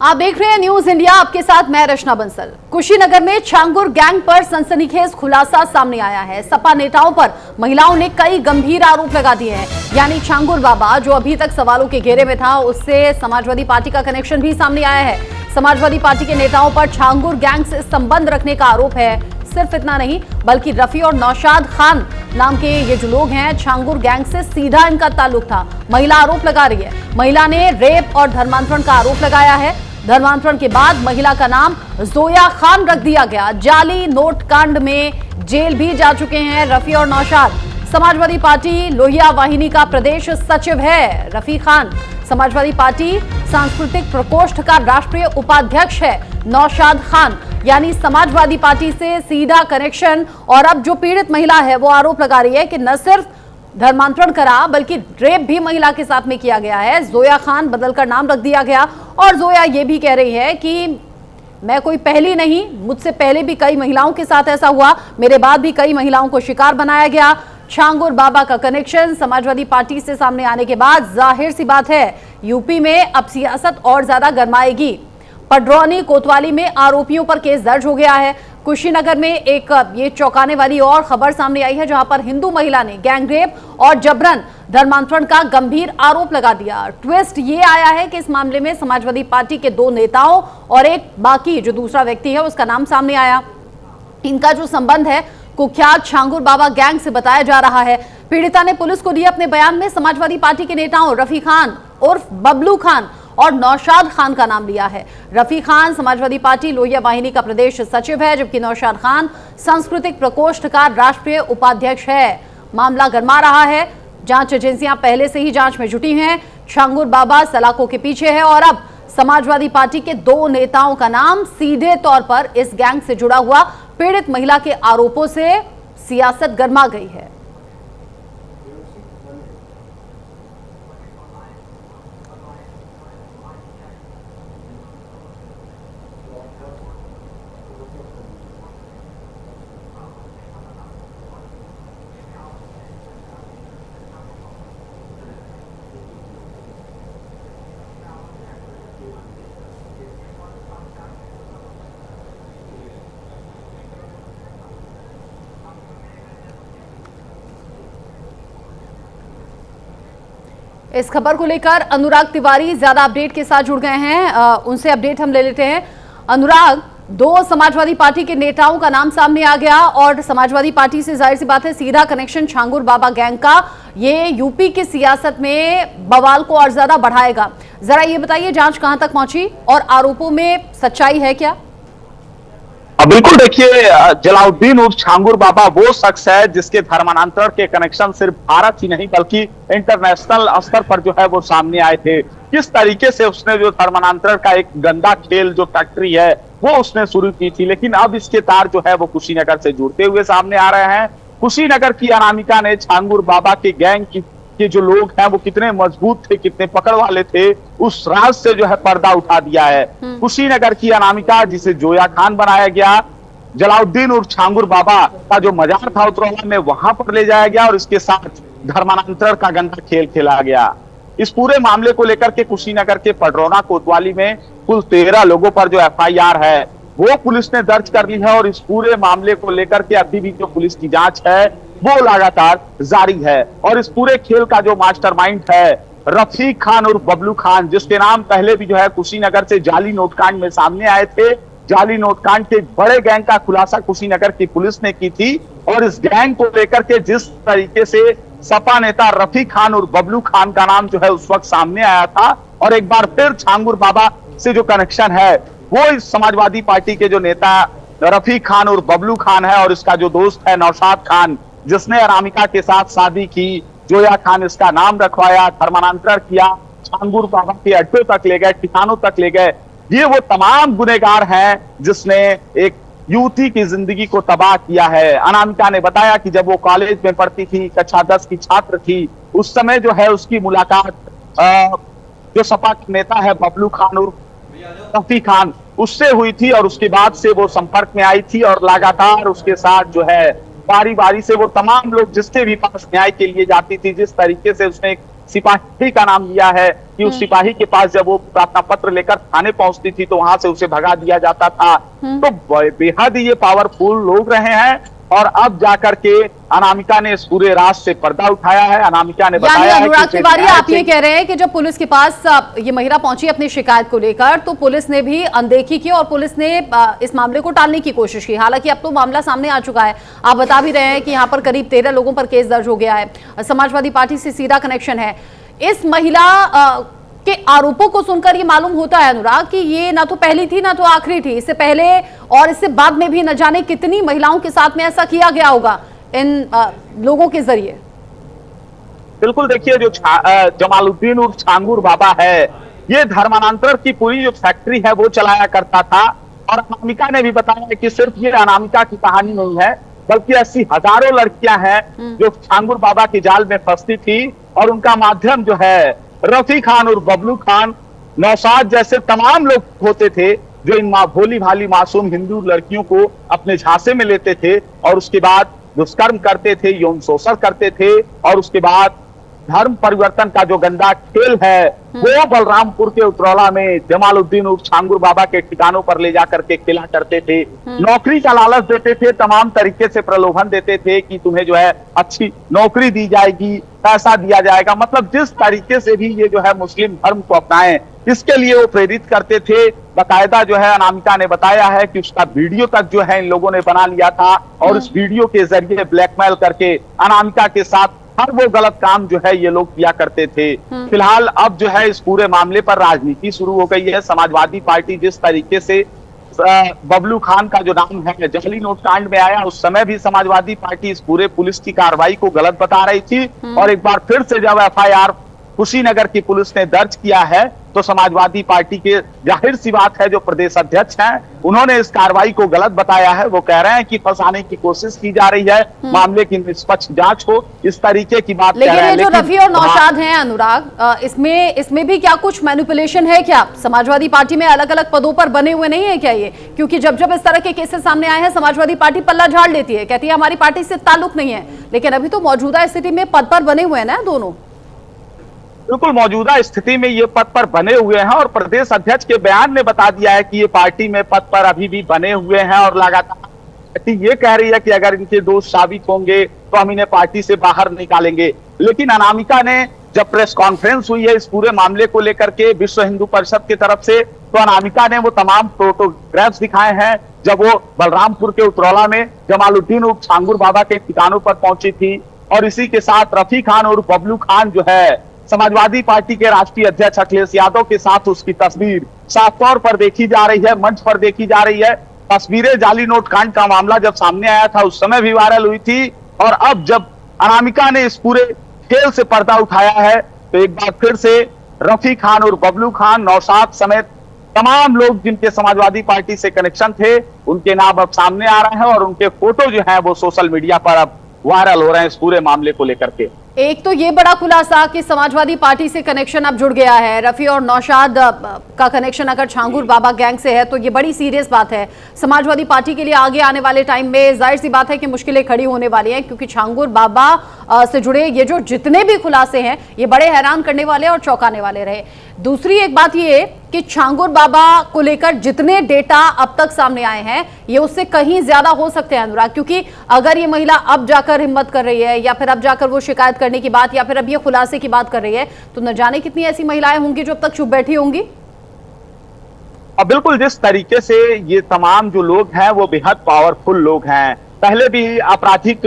आप देख रहे हैं न्यूज इंडिया, आपके साथ मैं रचना बंसल। कुशीनगर में छांगुर गैंग पर सनसनीखेज खुलासा सामने आया है। सपा नेताओं पर महिलाओं ने कई गंभीर आरोप लगा दिए हैं। यानी छांगुर बाबा, जो अभी तक सवालों के घेरे में था, उससे समाजवादी पार्टी का कनेक्शन भी सामने आया है। समाजवादी पार्टी के नेताओं पर छांगुर गैंग से संबंध रखने का आरोप है। सिर्फ इतना नहीं, बल्कि रफी और नौशाद खान नाम के ये जो लोग हैं, छांगुर गैंग से सीधा इनका ताल्लुक था। महिला आरोप लगा रही है। महिला ने रेप और धर्मांतरण का आरोप लगाया है। धर्मांतरण के बाद महिला का नाम जोया खान रख दिया गया। जाली नोट कांड में जेल भी जा चुके हैं रफी और नौशाद। समाजवादी पार्टी लोहिया वाहिनी का प्रदेश सचिव है रफी खान। समाजवादी पार्टी सांस्कृतिक प्रकोष्ठ का राष्ट्रीय उपाध्यक्ष है नौशाद खान। यानी समाजवादी पार्टी से सीधा कनेक्शन। और अब जो पीड़ित महिला है वो आरोप लगा रही है कि न सिर्फ धर्मांतरण करा, बल्कि रेप भी महिला के साथ में किया गया है। जोया खान बदलकर नाम रख दिया गया। और जोया ये भी कह रही है कि मैं कोई पहली नहीं, मुझसे पहले भी कई महिलाओं के साथ ऐसा हुआ, मेरे बाद भी कई महिलाओं को शिकार बनाया गया। छांगुर बाबा का कनेक्शन समाजवादी पार्टी से सामने आने के बाद जाहिर सी बात है, यूपी में अब सियासत और ज्यादा गरमाएगी। पडरौनी कोतवाली में आरोपियों पर केस दर्ज हो गया है। कुशीनगर में एक ये चौंकाने वाली और खबर सामने आई है, जहां पर हिंदू महिला ने गैंगरेप और जबरन धर्मांतरण का गंभीर आरोप लगा दिया। ट्विस्ट ये आया है कि इस मामले में समाजवादी पार्टी के 2 नेताओं और एक बाकी जो दूसरा व्यक्ति है उसका नाम सामने आया। इनका जो संबंध है कुख्यात छांगुर बाबा गैंग से बताया जा रहा है। पीड़िता ने पुलिस को दिए अपने बयान में समाजवादी पार्टी के नेताओं रफी खान उर्फ बबलू खान और नौशाद खान का नाम लिया है। रफी खान समाजवादी पार्टी लोहिया वाहिनी का प्रदेश सचिव है, जबकि नौशाद खान सांस्कृतिक प्रकोष्ठ का राष्ट्रीय उपाध्यक्ष है। मामला गरमा रहा है। जांच एजेंसियां पहले से ही जांच में जुटी हैं। छांगुर बाबा सलाखों के पीछे है और अब समाजवादी पार्टी के 2 नेताओं का नाम सीधे तौर पर इस गैंग से जुड़ा हुआ पीड़ित महिला के आरोपों से सियासत गरमा गई है। इस खबर को लेकर अनुराग तिवारी ज्यादा अपडेट के साथ जुड़ गए हैं। उनसे अपडेट हम ले लेते हैं। अनुराग, 2 समाजवादी पार्टी के नेताओं का नाम सामने आ गया और समाजवादी पार्टी से जाहिर सी बात है सीधा कनेक्शन छांगुर बाबा गैंग का। ये यूपी की सियासत में बवाल को और ज्यादा बढ़ाएगा। जरा ये बताइए, जांच कहां तक पहुंची और आरोपों में सच्चाई है क्या? बिल्कुल, देखिए, जलाउद्दीन उर्फ छांगुर बाबा वो शख्स है जिसके धर्मांतरण के कनेक्शन सिर्फ भारत ही नहीं बल्कि इंटरनेशनल स्तर पर जो है वो सामने आए थे। किस तरीके से उसने जो धर्मांतरण का एक गंदा खेल जो फैक्ट्री है वो उसने शुरू की थी, लेकिन अब इसके तार जो है वो कुशीनगर से जुड़ते हुए सामने आ रहे हैं। कुशीनगर की अनामिका ने छांगुर बाबा के गैंग के जो लोग हैं वो कितने मजबूत थे, कितने पकड़ वाले थे, उस राज से जो है पर्दा उठा दिया है। कुशीनगर की अनामिका, जिसे जोया खान बनाया गया, जलाउद्दीन उर्फ छांगुर बाबा का जो मजार था उतरौला में, वहां पर ले जाया गया और इसके साथ धर्मांतरण का गंदा खेल खेला गया। इस पूरे मामले को लेकर के कुशीनगर के पडरौना कोतवाली में कुल 13 लोगों पर जो FIR है वो पुलिस ने दर्ज कर ली है। और इस पूरे मामले को लेकर के अभी भी जो पुलिस की जांच है वो लगातार जारी है। और इस पूरे खेल का जो मास्टरमाइंड है रफी खान और बबलू खान, जिसके नाम पहले भी जो है कुशीनगर से जाली नोटकांड में सामने आए थे। जाली नोटकांड के बड़े गैंग का खुलासा कुशीनगर की पुलिस ने की थी। और इस गैंग को लेकर के जिस तरीके से सपा नेता रफी खान और बबलू खान का नाम जो है उस वक्त सामने आया था, और एक बार फिर छांगुर बाबा से जो कनेक्शन है वो इस समाजवादी पार्टी के जो नेता रफी खान और बबलू खान है और इसका जो दोस्त है नौशाद खान, जिसने अनामिका के साथ शादी की, जोया खान इसका नाम रखवाया, धर्मांतरण किया, छांगुर बाबा के अड्डों तक ले गए, ठिकानों तक ले गए। ये वो तमाम गुनेगार हैं जिसने एक युवती की जिंदगी को तबाह किया है। अनामिका ने बताया कि जब वो कॉलेज में पढ़ती थी, कक्षा 10 की छात्र थी, उस समय जो है उसकी मुलाकात जो सपा के नेता है बबलू खान और रफी खान, उससे हुई थी। और उसके बाद से वो संपर्क में आई थी और लगातार उसके साथ जो है बारी बारी से वो तमाम लोग जिसके भी पास न्याय के लिए जाती थी, जिस तरीके से उसने एक सिपाही का नाम लिया है कि उस सिपाही के पास जब वो प्रार्थना पत्र लेकर थाने पहुंचती थी तो वहां से उसे भगा दिया जाता था। तो बेहद ही ये पावरफुल लोग रहे हैं और अब जाकर के अनामिका ने इस पूरे राज से पर्दा उठाया है। अनामिका ने बताया है अनुराग तिवारी, आप ये कह रहे हैं कि जब पुलिस के पास ये महिला पहुंची अपनी शिकायत को लेकर तो पुलिस ने भी अनदेखी की और पुलिस ने इस मामले को टालने की कोशिश की। हालांकि अब तो मामला सामने आ चुका है, आप बता भी रहे हैं कि यहाँ पर करीब 13 लोगों पर केस दर्ज हो गया है, समाजवादी पार्टी से सीधा कनेक्शन है। इस महिला के आरोपों को सुनकर ये मालूम होता है अनुराग कि ये ना तो पहली थी ना तो आखिरी थी, इससे पहले और इससे बाद में भी न जाने कितनी महिलाओं के साथ में ऐसा किया गया होगा इन लोगों के जरिए। बिल्कुल, देखिए जो जमालुद्दीन उर्फ छांगुर बाबा है, ये धर्मांतरण की पूरी जो फैक्ट्री है वो चलाया करता था। और अनामिका ने भी बताया कि सिर्फ ये अनामिका की कहानी नहीं है बल्कि ऐसी हजारों लड़कियां हैं जो छांगुर बाबा की जाल में फंसती थी और उनका माध्यम जो है रफी खान और बबलू खान, नौशाद जैसे तमाम लोग होते थे जो इन भोली भाली मासूम हिंदू लड़कियों को अपने झांसे में लेते थे और उसके बाद दुष्कर्म करते थे, यौन शोषण करते थे और उसके बाद धर्म परिवर्तन का जो गंदा खेल है वो बलरामपुर के उतरौला में जमालुद्दीन उर्फ छांगुर बाबा के ठिकानों पर ले जाकर के खेला करते थे। नौकरी का लालच देते थे, तमाम तरीके से प्रलोभन देते थे कि तुम्हें जो है अच्छी नौकरी दी जाएगी, पैसा दिया जाएगा। मतलब जिस तरीके से भी ये जो है मुस्लिम धर्म को अपनाएं इसके लिए वो प्रेरित करते थे। बाकायदा जो है अनामिका ने बताया है कि उसका वीडियो तक जो है इन लोगों ने बना लिया था और इस वीडियो के जरिए ब्लैकमेल करके अनामिका के साथ हर वो गलत काम जो है ये लोग किया करते थे। फिलहाल अब जो है इस पूरे मामले पर राजनीति शुरू हो गई है। समाजवादी पार्टी जिस तरीके से बबलू खान का जो नाम है जाली नोट कांड में आया, उस समय भी समाजवादी पार्टी इस पूरे पुलिस की कार्रवाई को गलत बता रही थी और एक बार फिर से जब एफआईआर कुशीनगर की पुलिस ने दर्ज किया है तो समाजवादी पार्टी के जाहिर सी बात है जो प्रदेश अध्यक्ष हैं उन्होंने इस कार्रवाई को गलत बताया है। वो कह रहे हैं कि फंसाने की कोशिश की जा रही है, मामले की निष्पक्ष जांच हो, इस तरीके की बात कह रहे हैं। लेकिन जो रफी और नौशाद हैं अनुराग, इसमें भी क्या कुछ मैनिपुलेशन है क्या? समाजवादी पार्टी में अलग अलग पदों पर बने हुए नहीं है क्या ये? क्योंकि जब जब इस तरह के केसेस सामने आए हैं समाजवादी पार्टी पल्ला झाड़ लेती है, कहती है हमारी पार्टी से ताल्लुक नहीं है, लेकिन अभी तो मौजूदा स्थिति में पद पर बने हुए हैं ना दोनों। बिल्कुल, मौजूदा स्थिति में ये पद पर बने हुए हैं और प्रदेश अध्यक्ष के बयान ने बता दिया है कि ये पार्टी में पद पर अभी भी बने हुए हैं और लगातार ये कह रही है कि अगर इनके दोष साबित होंगे तो हम इन्हें पार्टी से बाहर निकालेंगे। लेकिन अनामिका ने जब प्रेस कॉन्फ्रेंस हुई है इस पूरे मामले को लेकर के विश्व हिंदू परिषद की तरफ से, तो अनामिका ने वो तमाम फोटोग्राफ्स दिखाए हैं जब वो बलरामपुर के उतरौला में जमालुद्दीन उर्फ छांगुर बाबा के ठिकानों पर पहुंची थी और इसी के साथ रफी खान और बबलू खान जो है समाजवादी पार्टी के राष्ट्रीय अध्यक्ष अखिलेश यादव के साथ उसकी तस्वीर साफ तौर पर देखी जा रही है, मंच पर देखी जा रही है। तस्वीरें जाली नोट कांड का मामला जब सामने आया था उस समय भी वायरल हुई थी और अब जब अनामिका ने इस पूरे खेल से पर्दा उठाया है तो एक बार फिर से रफी खान और बबलू खान, नौशाद समेत तमाम लोग जिनके समाजवादी पार्टी से कनेक्शन थे उनके नाम अब सामने आ रहे हैं और उनके फोटो जो है वो सोशल मीडिया पर अब वायरल हो रहे हैं इस पूरे मामले को लेकर के। एक तो ये बड़ा खुलासा कि समाजवादी पार्टी से कनेक्शन अब जुड़ गया है, रफी और नौशाद का कनेक्शन अगर छांगुर बाबा गैंग से है तो ये बड़ी सीरियस बात है। समाजवादी पार्टी के लिए आगे आने वाले टाइम में जाहिर सी बात है कि मुश्किलें खड़ी होने वाली हैं क्योंकि छांगुर बाबा से जुड़े ये जो जितने भी खुलासे हैं ये बड़े हैरान करने वाले और चौंकाने वाले रहे। दूसरी एक बात ये कि छांगुर बाबा को लेकर जितने डेटा अब तक सामने आए हैं ये उससे कहीं ज्यादा हो सकते हैं अनुराग, क्योंकि अगर ये महिला अब जाकर हिम्मत कर रही है या फिर अब जाकर वो शिकायत करने की बात या फिर अब ये खुलासे की बात कर रही है तो न जाने कितनी ऐसी महिलाएं होंगी जो अब तक चुप बैठी होंगी। अब बिल्कुल जिस तरीके से ये तमाम जो लोग हैं वो बेहद पावरफुल लोग हैं, पहले भी आपराधिक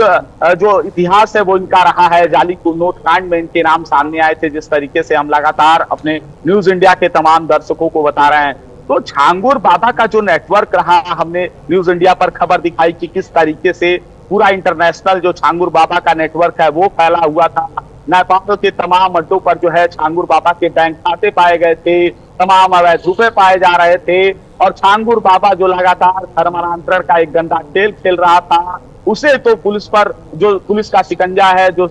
जो इतिहास है वो इनका रहा है, जाली नोट कांड में इनके नाम सामने आए थे जिस तरीके से हम लगातार अपने न्यूज इंडिया के तमाम दर्शकों को बता रहे हैं। तो छांगुर बाबा का जो नेटवर्क रहा, हमने न्यूज इंडिया पर खबर दिखाई कि किस तरीके से पूरा इंटरनेशनल जो छांगुर बाबा का नेटवर्क है वो फैला हुआ था। नेपाल के तमाम अड्डों पर जो है छांगुर बाबा के बैंक खाते पाए गए थे, तमाम अवैध रुपए पाए जा रहे थे और छांगुर बाबा जो लगातार धर्मांतरण का एक गंदा खेल खेल रहा था उसे तो पुलिस पर जो पुलिस का शिकंजा है जो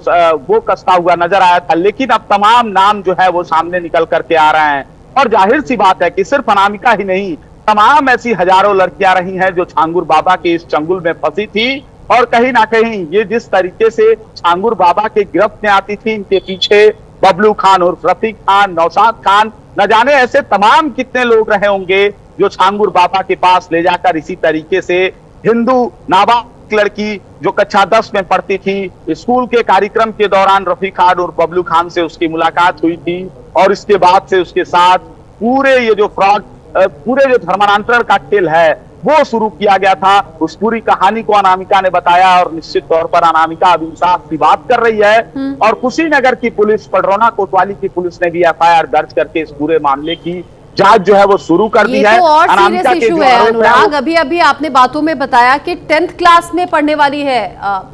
वो कसता हुआ नजर आया था। लेकिन अब तमाम नाम जो है वो सामने निकल करके आ रहे हैं और जाहिर सी बात है कि सिर्फ अनामिका ही नहीं, तमाम ऐसी हजारों लड़कियां रही हैं जो छांगुर बाबा के इस चंगुल में फंसी थी और कहीं ना कहीं ये जिस तरीके से छांगुर बाबा के गिरफ्त में आती थी, इनके पीछे बबलू खान उर्फ रफीक खान, नौशाद खान, न जाने ऐसे तमाम कितने लोग रहे होंगे जो छांगुर बाबा के पास ले जाकर इसी तरीके से हिंदू नाबालिग लड़की जो कक्षा 10 में पढ़ती थी, स्कूल के कार्यक्रम के दौरान रफीक खान और बबलू खान से उसकी मुलाकात हुई थी और इसके बाद से उसके साथ पूरे ये जो फ्रॉड, पूरे जो धर्मांतरण का खेल है वो शुरू किया गया था। उस पूरी कहानी को अनामिका ने बताया और निश्चित तौर पर अनामिका अभी इंसाफ की बात कर रही है और कुशीनगर की पुलिस, पडरौना कोतवाली की पुलिस ने भी एफआईआर दर्ज करके इस पूरे मामले की जांच जो है वो शुरू कर दी है। ये तो और सीरियस इशू है अनुराग। अभी अभी आपने बातों में बताया कि 10th क्लास में पढ़ने वाली है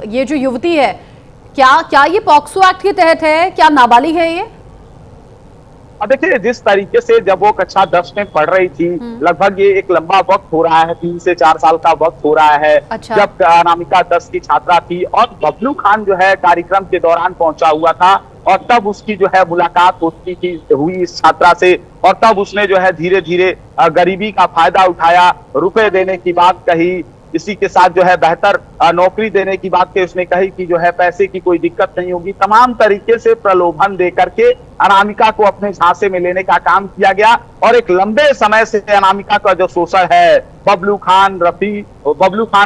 ये जो युवती है, क्या ये पॉक्सो एक्ट के तहत है, क्या नाबालिग है ये? अब देखिए, जिस तरीके से जब वो कक्षा 10 में पढ़ रही थी, लगभग ये एक लंबा वक्त हो रहा है, 3 से 4 साल का वक्त हो रहा है। अच्छा। जब अनामिका 10 की छात्रा थी और बबलू खान जो है कार्यक्रम के दौरान पहुंचा हुआ था और तब उसकी जो है मुलाकात हुई इस छात्रा से और तब उसने जो है धीरे धीरे गरीबी का फायदा उठाया, रुपए देने की बात कही, इसी के साथ जो है बेहतर नौकरी देने की बात कही, उसने कही कि जो है पैसे की कोई दिक्कत नहीं होगी। तमाम तरीके से प्रलोभन दे करके अनामिका को अपने झांसे में लेने का काम किया गया और एक लंबे समय से अनामिका का जो शोषण है, बबलू खान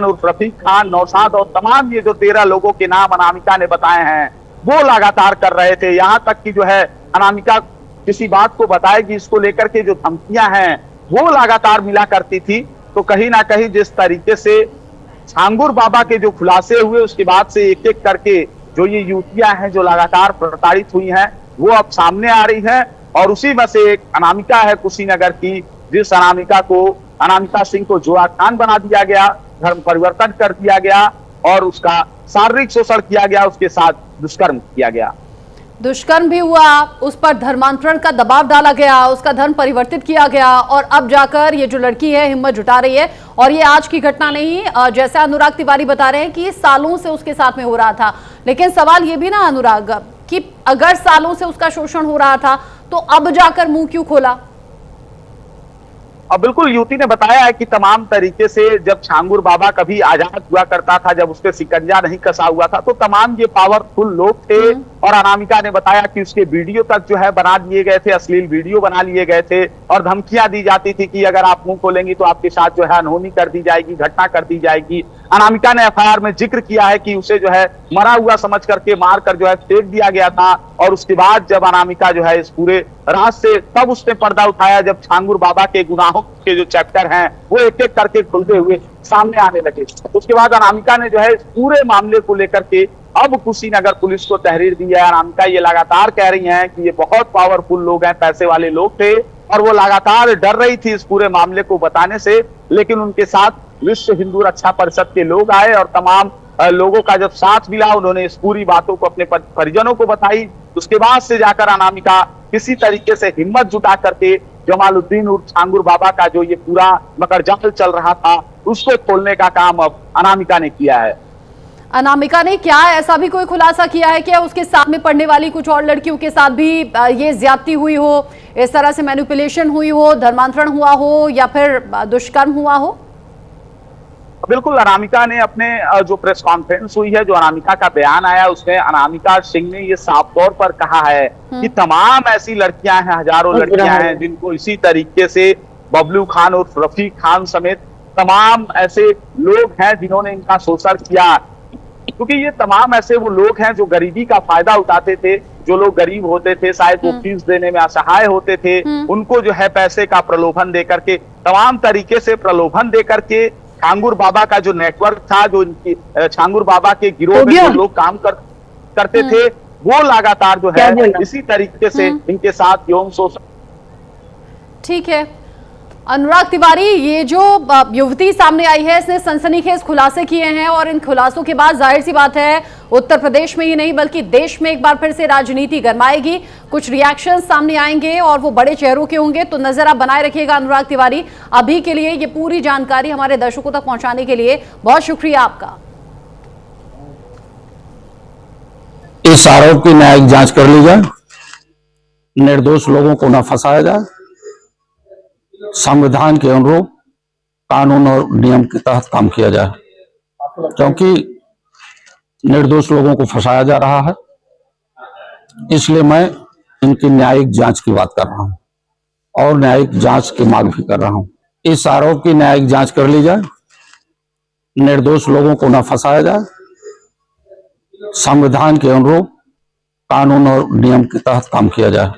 उर्फ रफीक खान, नौशाद और तमाम ये जो 13 लोगों के नाम अनामिका ने बताए हैं वो लगातार कर रहे थे। यहाँ तक कि जो है अनामिका किसी बात को बताएगी, इसको लेकर के जो धमकियां हैं वो लगातार मिला करती थी। तो कहीं ना कहीं जिस तरीके से छांगुर बाबा के जो खुलासे हुए उसके बाद से एक एक करके जो ये युवतियां हैं जो लगातार प्रताड़ित हुई हैं वो अब सामने आ रही हैं और उसी में से एक अनामिका है कुशीनगर की, जिस अनामिका सिंह को जोड़ा खान बना दिया गया, धर्म परिवर्तन कर दिया गया और उसका शारीरिक शोषण किया गया, उसके साथ दुष्कर्म किया गया। दुष्कर्म भी हुआ, उस पर धर्मांतरण का दबाव डाला गया, उसका धर्म परिवर्तित किया गया और अब जाकर ये जो लड़की है हिम्मत जुटा रही है। और ये आज की घटना नहीं, जैसा अनुराग तिवारी बता रहे हैं कि सालों से उसके साथ में हो रहा था। लेकिन सवाल ये भी ना अनुराग कि अगर सालों से उसका शोषण हो रहा था तो अब जाकर मुंह क्यों खोला? अब बिल्कुल युवती ने बताया है कि तमाम तरीके से जब छांगुर बाबा कभी आजाद हुआ करता था, जब उस पर शिकंजा नहीं कसा हुआ था, तो तमाम ये पावरफुल लोग थे और अनामिका ने बताया कि उसके वीडियो तक जो है बना दिए गए थे, अश्लील वीडियो बना लिए गए थे और धमकियां दी जाती थी कि अगर आप मुंह खोलेंगी तो आपके साथ जो है अनहोनी कर दी जाएगी, घटना कर दी जाएगी। अनामिका ने एफआईआर में जिक्र किया है कि उसे जो है मरा हुआ समझ करके मार कर जो है फेंक दिया गया था और उसके बाद जब अनामिका जो है इस पूरे राज से तब उसने पर्दा उठाया जब छांगुर बाबा के गुनाहों के जो चैप्टर हैं वो एक एक करके खुलते हुए सामने आने लगे। उसके बाद अनामिका ने जो है इस पूरे मामले को लेकर के अब कुशीनगर पुलिस को तहरीर दी है। अनामिका ये लगातार कह रही हैं कि ये बहुत पावरफुल लोग हैं, पैसे वाले लोग थे और वो लगातार डर रही थी इस पूरे मामले को बताने से, लेकिन उनके साथ विश्व हिंदू रक्षा परिषद के लोग आए और तमाम लोगों का जब साथ मिला, उन्होंने इस पूरी बातों को अपने परिजनों को बताई। उसके बाद से जाकर अनामिका किसी तरीके से हिम्मत जुटा करके जमालुद्दीन उर्फ छांगुर बाबा का जो ये पूरा मकरजाल चल रहा था उसको खोलने का काम अब अनामिका ने किया है। अनामिका ने क्या ऐसा भी कोई खुलासा किया है क्या उसके साथ में पढ़ने वाली कुछ और लड़कियों के साथ भी ये ज्यादती हुई हो, इस तरह से मैनिपुलेशन हुई हो, धर्मांतरण हुआ हो या फिर दुष्कर्म हुआ हो? बिल्कुल, अनामिका ने अपने जो प्रेस कॉन्फ्रेंस हुई है, जो अनामिका का बयान आया, उसमें अनामिका सिंह ने ये साफ तौर पर कहा है कि तमाम ऐसी लड़कियां हैं, हजारों लड़कियां हैं जिनको इसी तरीके से बबलू खान और रफीक खान समेत तमाम ऐसे लोग हैं जिन्होंने इनका शोषण किया। क्योंकि ये तमाम ऐसे वो लोग हैं जो गरीबी का फायदा उठाते थे, जो लोग गरीब होते थे, शायद वो फीस देने में असहाय होते थे, उनको जो है पैसे का प्रलोभन दे करके, तमाम तरीके से प्रलोभन दे करके छांगुर बाबा का जो नेटवर्क था, जो इनकी छांगुर बाबा के गिरोह में जो लोग काम करते थे, वो लगातार जो है इसी तरीके से इनके साथ यौन शोषण। ठीक है अनुराग तिवारी, ये जो युवती सामने आई है इसने सनसनीखेज खुलासे किए हैं और इन खुलासों के बाद जाहिर सी बात है उत्तर प्रदेश में ही नहीं बल्कि देश में एक बार फिर से राजनीति गरमाएगी, कुछ रिएक्शन सामने आएंगे और वो बड़े चेहरों के होंगे। तो नजर आप बनाए रखिएगा अनुराग तिवारी। अभी के लिए ये पूरी जानकारी हमारे दर्शकों तक पहुंचाने के लिए बहुत शुक्रिया आपका। इस आरोप की न्यायिक जांच कर ली जाए, निर्दोष लोगों को न फंसाया जाए, संविधान के अनुरूप कानून और नियम के तहत काम किया जाए, क्योंकि निर्दोष लोगों को फंसाया जा रहा है। इसलिए मैं इनकी न्यायिक जांच की बात कर रहा हूं और न्यायिक जांच की मांग भी कर रहा हूं। इस आरोप की न्यायिक जांच कर ली जाए, निर्दोष लोगों को न फंसाया जाए, संविधान के अनुरूप कानून और नियम के तहत काम किया जाए,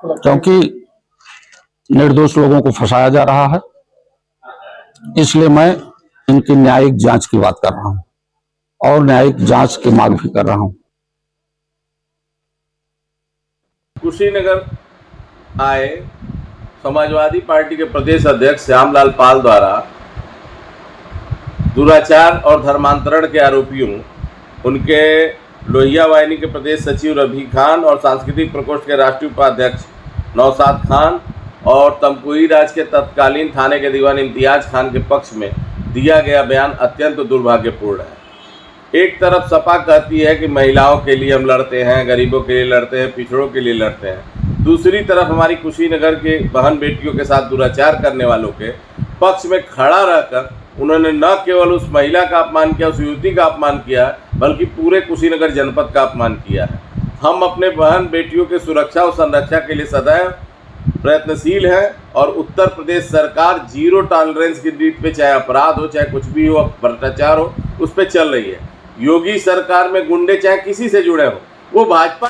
क्योंकि निर्दोष लोगों को फंसाया जा रहा है। इसलिए मैं इनकी न्यायिक जांच की बात कर रहा हूं और न्यायिक जांच की मांग भी कर रहा हूं। कुशीनगर आए समाजवादी पार्टी के प्रदेश अध्यक्ष श्यामलाल पाल द्वारा दुराचार और धर्मांतरण के आरोपियों उनके लोहिया वाहिनी के प्रदेश सचिव रवि खान और सांस्कृतिक प्रकोष्ठ के राष्ट्रीय उपाध्यक्ष नौशाद खान और तमकुही राज के तत्कालीन थाने के दीवान इम्तियाज खान के पक्ष में दिया गया बयान अत्यंत दुर्भाग्यपूर्ण है। एक तरफ सपा कहती है कि महिलाओं के लिए हम लड़ते हैं, गरीबों के लिए लड़ते हैं, पिछड़ों के लिए लड़ते हैं। दूसरी तरफ हमारी कुशीनगर के बहन बेटियों के साथ दुराचार करने वालों के पक्ष में खड़ा रहकर उन्होंने न केवल उस महिला का अपमान किया, उस युवती का अपमान किया, बल्कि पूरे कुशीनगर जनपद का अपमान किया है। हम अपने बहन बेटियों की सुरक्षा और संरक्षा के लिए सदैव प्रयत्नशील है और उत्तर प्रदेश सरकार जीरो टॉलरेंस की नीति पे, चाहे अपराध हो, चाहे कुछ भी हो, भ्रष्टाचार हो, उस पर चल रही है। योगी सरकार में गुंडे चाहे किसी से जुड़े हो, वो भाजपा